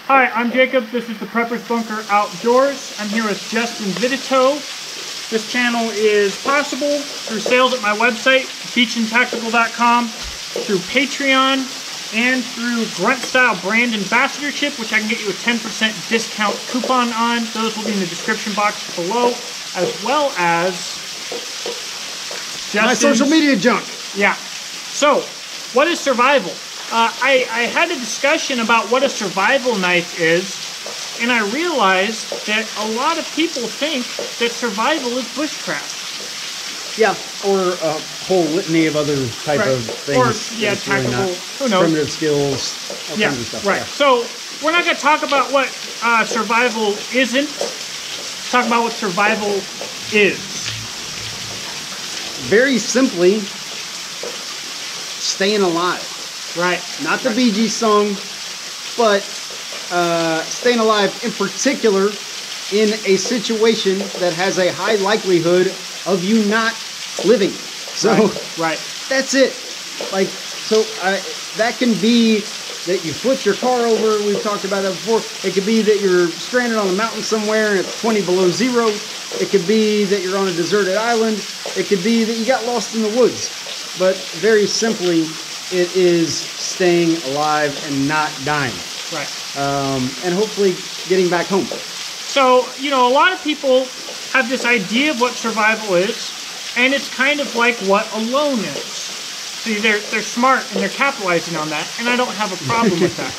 Hi, I'm Jacob. This is the Prepper's Bunker Outdoors. I'm here with Justin Vititoe. This channel is possible through sales at my website, beachandtactical.com, through Patreon, and through Grunt Style brand ambassadorship, which I can get you a 10% discount coupon on. Those will be in the description box below, as well as my social media junk. Yeah. So, what is survival? I had a discussion about what a survival knife is, and I realized that a lot of people think that survival is bushcraft. Yeah, or a whole litany of other type of things. Or, yeah, tactical, really who knows. Primitive skills, all kinds of stuff. Right. Yeah. So, we're not going to talk about what survival isn't. Let's talk about what survival is. Very simply, staying alive. Right. Not the Bee Gees song, but staying alive in particular in a situation that has a high likelihood of you not living. So right. That's it. Like, so that can be that you flip your car over. We've talked about that before. It could be that you're stranded on a mountain somewhere and it's 20 below zero. It could be that you're on a deserted island. It could be that you got lost in the woods. But very simply, it is staying alive and not dying. Right. And hopefully getting back home. So, you know, a lot of people have this idea of what survival is, and it's kind of like what alone is. See, they're smart and they're capitalizing on that, and I don't have a problem with that.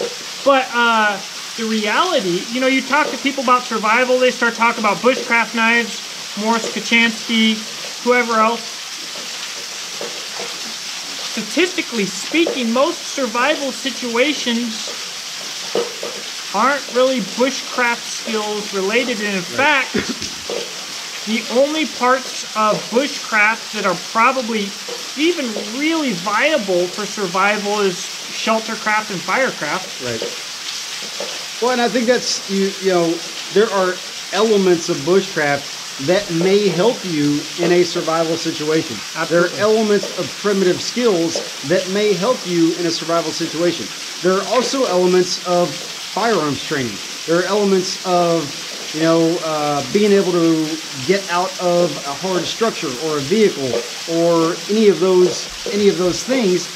But the reality, you know, you talk to people about survival, they start talking about bushcraft knives, Morris Kachansky, whoever else. Statistically speaking, most survival situations aren't really bushcraft skills related, and in fact, the only parts of bushcraft that are probably even really viable for survival is sheltercraft and firecraft. Right. Well, and I think that's, you know, there are elements of bushcraft that may help you in a survival situation. Absolutely. There are elements of primitive skills that may help you in a survival situation. There are also elements of firearms training. There are elements of, you know, being able to get out of a hard structure or a vehicle or any of those things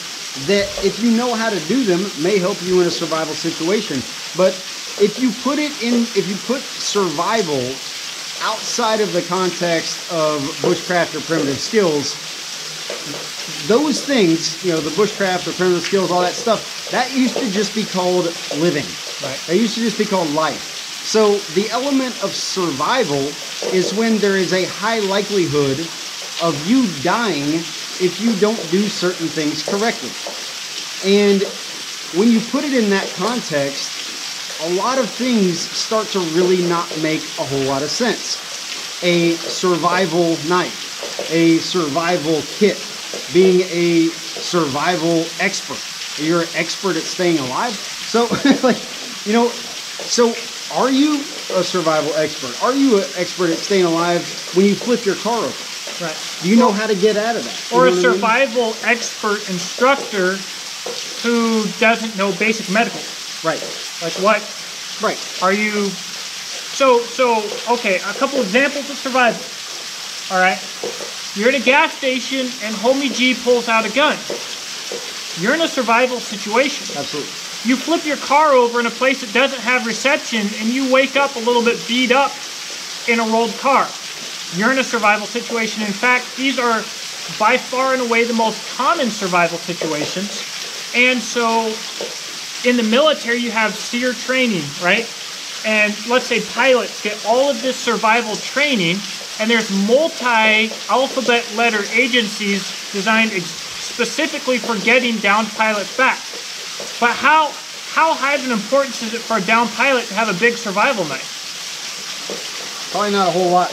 that, if you know how to do them, may help you in a survival situation. But if you put survival outside of the context of bushcraft or primitive skills, those things, you know, the bushcraft or primitive skills, all that stuff, that used to just be called living. Right. That used to just be called life. So the element of survival is when there is a high likelihood of you dying if you don't do certain things correctly. And when you put it in that context, a lot of things start to really not make a whole lot of sense. A survival knife, a survival kit, being a survival expert. You're an expert at staying alive. So, like, you know, so are you a survival expert? Are you an expert at staying alive when you flip your car over? Right. Do you know how to get out of that? Or a survival expert instructor who doesn't know basic medical. Right. Like what? Right. Are you... So, okay, a couple examples of survival. All right. You're in a gas station and Homie G pulls out a gun. You're in a survival situation. Absolutely. You flip your car over in a place that doesn't have reception and you wake up a little bit beat up in a rolled car. You're in a survival situation. In fact, these are by far and away the most common survival situations. And so in the military, you have SEER training, right? And let's say pilots get all of this survival training, and there's multi-alphabet letter agencies designed specifically for getting downed pilots back. But how high of an importance is it for a downed pilot to have a big survival knife? Probably not a whole lot.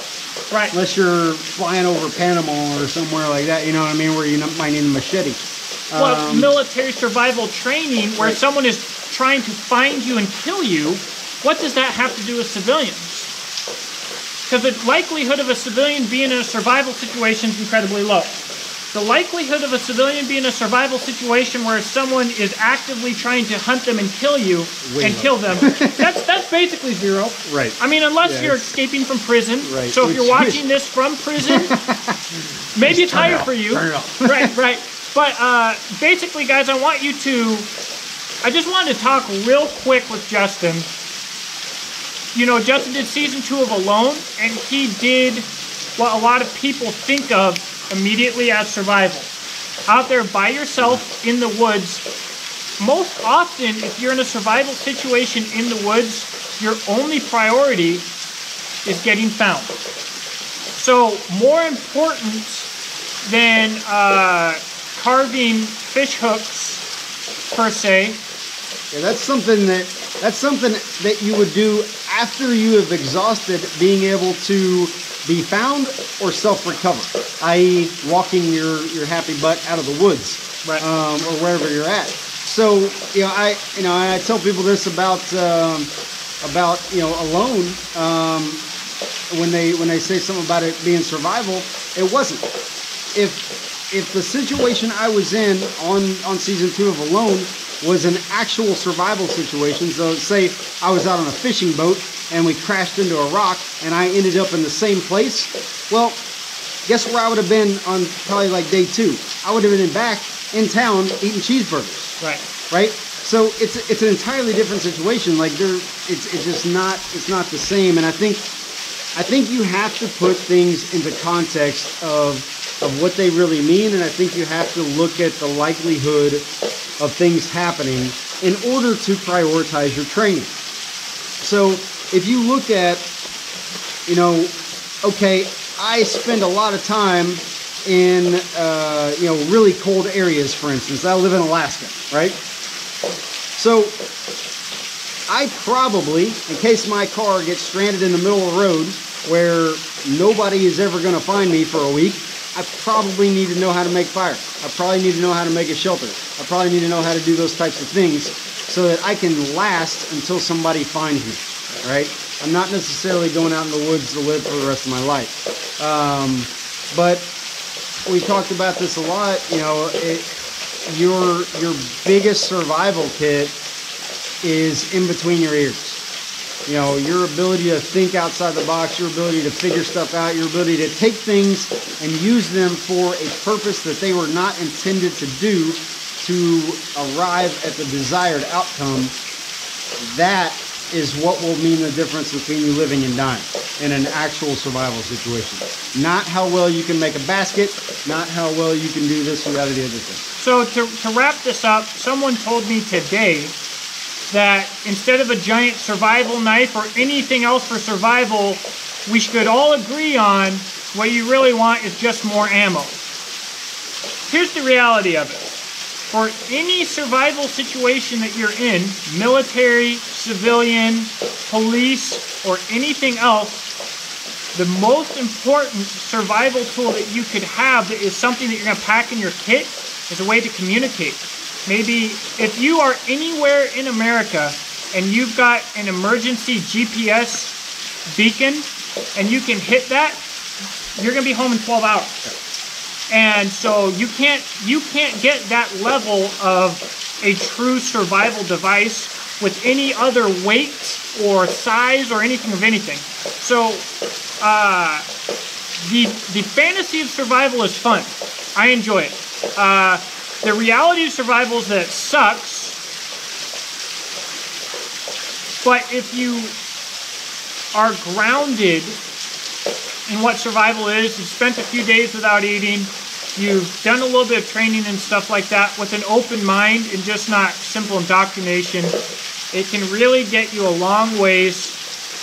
Right. Unless you're flying over Panama or somewhere like that, you know what I mean, where you might need a machete. Well, military survival training, where someone is trying to find you and kill you, what does that have to do with civilians? Because the likelihood of a civilian being in a survival situation is incredibly low. the likelihood of a civilian being in a survival situation where someone is actively trying to hunt them and kill you kill them, that's basically zero. Right. I mean, unless you're escaping from prison. Right. So if you're watching this from prison, maybe it's higher for you. Turn it off. Right. But basically, guys, I just wanted to talk real quick with Justin. You know, Justin did season 2 of Alone, and he did what a lot of people think of immediately as survival. Out there by yourself in the woods. Most often, if you're in a survival situation in the woods, your only priority is getting found. So, more important than carving fish hooks, per se. Yeah, that's something that you would do after you have exhausted being able to be found or self-recover, i.e. walking your happy butt out of the woods, right. Or wherever you're at. So, I tell people this about Alone, when they say something about it being survival, it wasn't. If the situation I was in on season 2 of Alone was an actual survival situation, so say I was out on a fishing boat and we crashed into a rock and I ended up in the same place, well, guess where I would have been on probably like day 2? I would have been back in town eating cheeseburgers. Right? So it's an entirely different situation. Like it's just not the same. And I think you have to put things into context of what they really mean, and I think you have to look at the likelihood of things happening in order to prioritize your training. So if you look at, okay, I spend a lot of time in, really cold areas, for instance. I live in Alaska, right? So I probably, in case my car gets stranded in the middle of the road where nobody is ever going to find me for a week, I probably need to know how to make fire. I probably need to know how to make a shelter. I probably need to know how to do those types of things so that I can last until somebody finds me, right? I'm not necessarily going out in the woods to live for the rest of my life. But we talked about this a lot, your biggest survival kit is in between your ears. Your ability to think outside the box, your ability to figure stuff out, your ability to take things and use them for a purpose that they were not intended to do to arrive at the desired outcome, that is what will mean the difference between you living and dying in an actual survival situation. Not how well you can make a basket, not how well you can do this or that or the other thing. So to wrap this up, someone told me today that instead of a giant survival knife or anything else for survival, we should all agree on what you really want is just more ammo. Here's the reality of it. For any survival situation that you're in, military, civilian, police, or anything else, the most important survival tool that you could have that is something that you're going to pack in your kit is a way to communicate. Maybe if you are anywhere in America and you've got an emergency GPS beacon and you can hit that, you're going to be home in 12 hours. And so you can't get that level of a true survival device with any other weight or size or anything of anything. So the fantasy of survival is fun. I enjoy it. The reality of survival is that it sucks. But if you are grounded in what survival is, you've spent a few days without eating, you've done a little bit of training and stuff like that with an open mind and just not simple indoctrination, it can really get you a long ways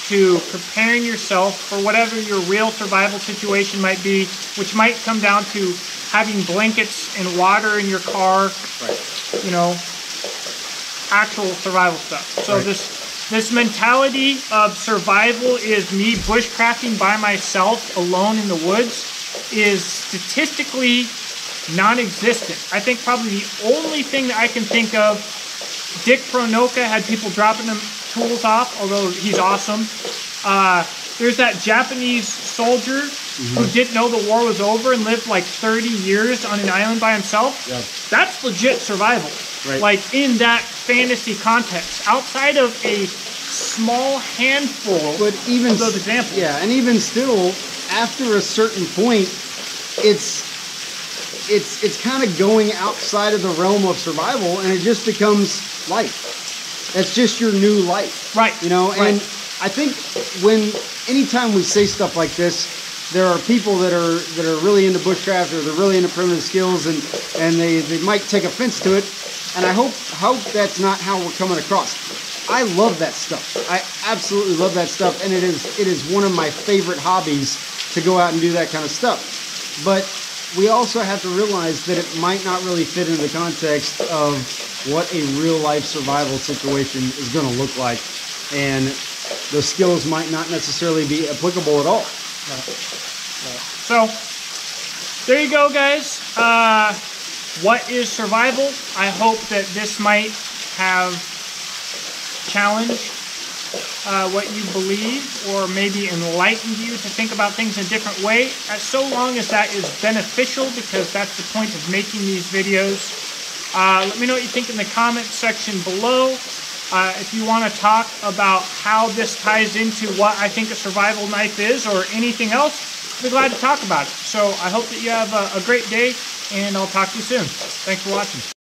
to preparing yourself for whatever your real survival situation might be, which might come down to having blankets and water in your car, actual survival stuff. So this mentality of survival is me bushcrafting by myself alone in the woods is statistically non-existent. I think probably the only thing that I can think of, Dick Pronoka had people dropping them tools off, although he's awesome. There's that Japanese soldier who didn't know the war was over and lived like 30 years on an island by himself. Yeah. That's legit survival. Right. Like in that fantasy context, outside of a small handful But even of those examples. Yeah, and even still, after a certain point, it's kind of going outside of the realm of survival, and it just becomes life. That's just your new life. Right. You know, Right. and I think anytime we say stuff like this, there are people that are really into bushcraft, or they're really into primitive skills, and they might take offense to it. And I hope that's not how we're coming across. I love that stuff. I absolutely love that stuff, and it is one of my favorite hobbies to go out and do that kind of stuff. But we also have to realize that it might not really fit into the context of what a real life survival situation is going to look like, and the skills might not necessarily be applicable at all. So, there you go, guys. What is survival? I hope that this might have challenged what you believe, or maybe enlightened you to think about things in a different way, so long as that is beneficial, because that's the point of making these videos. Let me know what you think in the comment section below. If you want to talk about how this ties into what I think a survival knife is, or anything else, I'd be glad to talk about it. So I hope that you have a great day, and I'll talk to you soon. Thanks for watching.